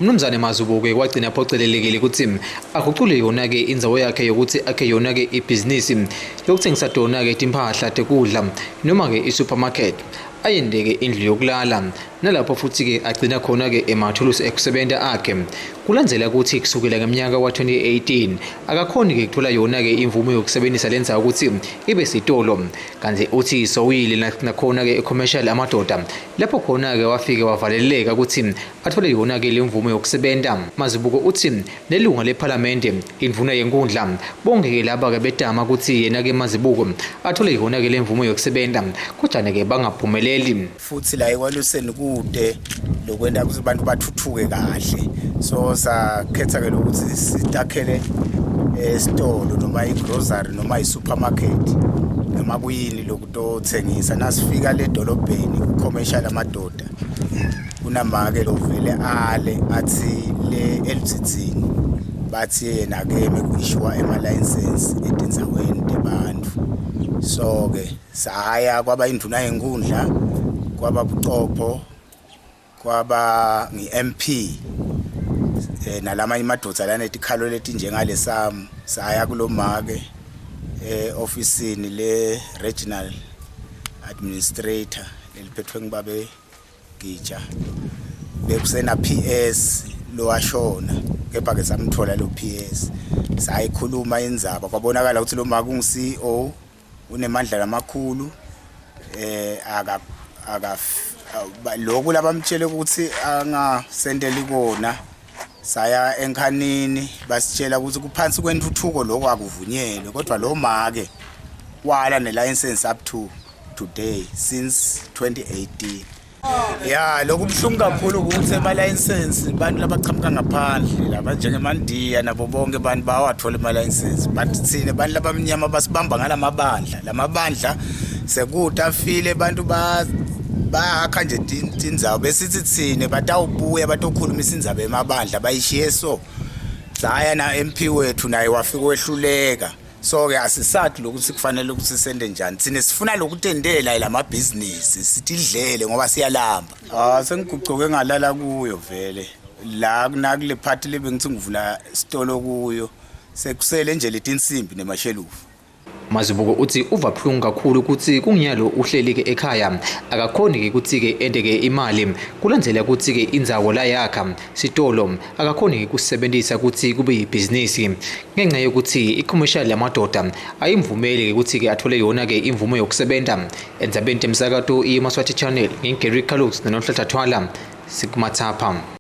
Mnumzane Mazubuke kwagcina aphocelelekile ukuthi akucule yona ke indzawo yakhe yokuthi akhe yona ke ibhizinisi yokuthengisa dona ke impahla tekudla noma ke isupermarket ayendeke indlu yokulala nalapho futhi ke agcina khona ke emathulusi ekusebenta akhe kulandzela ukuthi kusukela ngeminyaka wa2018 akakhoni ke kuthola yona ke imvume yokusebenzisa lenza ukuthi ibe sitolo kanti uthi sowile nakhona ke commercial amadoda lapho khona ke wafike wavaleleka ukuthi athole yona ke lemvume yokusebenta. Mazibuko uthi nelunga leParliament indvuna yenkundla bonke ke laba ke bedama ukuthi yena ke Mazibuko athole yona ke lemvume yokusebenta kodwa ke bangaphumeleli futhi la ekwaluseni kude lokwenda ukuthi abantu bathuthuke kahle so sakhetha ke lokuthi sitakhele esitolo noma igrocery noma isupermarket noma kuyini lokutothengisa nasifika le dolobheni ku-commercial amadoda kunamake lovele ale athi le LTD bathi yena ke mekuyishwa ema-license etindzaweni tebantu so ke saya kwaba induna yenkundla kwaba buqopho kwaba ngi-MP nalamanye amadoda lana etikhalo leti njengale sami saya kulomake ofisini le regional administrator leliphethwe ngibabe Gija bekusena PS lo washona kepha ke samthola lo PS sayikhuluma indzaba kwabonakala ukuthi lo maka ungu-CEO unemandla lamakhulu lokhu labamtshele ukuthi angasendeli kona saya enkhanini basitshela ukuthi kuphansi kwentuthuko lokho akuvunyelwe kodwa lo make wala ne-license up to today since 2018. Ya lokhu buhlungu kakhulu ukuthi ema-license bantu labachamuka ngaphandle laba njengemandiya nabo bonke abantu bawathola ama-license but thina bantu labamnyama basibamba ngalamabandla lamabandla sekude afile bantu bakha nje tindzawo besithi thine batawubuya batokhulumisa indzaba emabandla bayishiye so saya na MP wethu naye wafika wehluleka so ke asisathi lokuthi kufanele ukuthi sisende njani thine sifuna lokutendela lamabhizinisi sitidlele ngoba siyalamba sengiguquke ngalala kuyo vele la kunakule phathi lebe ngithi ngivula isitolo kuyo sekusele nje letinsimbi nemashelufu. Mazibuko uthi uva buhlungu kakhulu ukuthi kunginyalo uhleli ke ekhaya akakhoni ke ukuthi ke endeke imali kulandzela ukuthi ke indzawo la yakha sitolo akakhoni ke kusebenzisa ukuthi kube ibhizinisi ngenxa yokuthi i-commercial yamadoda ayimvumeli ukuthi ke athole yona ke imvume yokusebenta endzabeni temsakato iMaswati channel ngingeri Carlos noNhlanhla Thwala sikumathapha.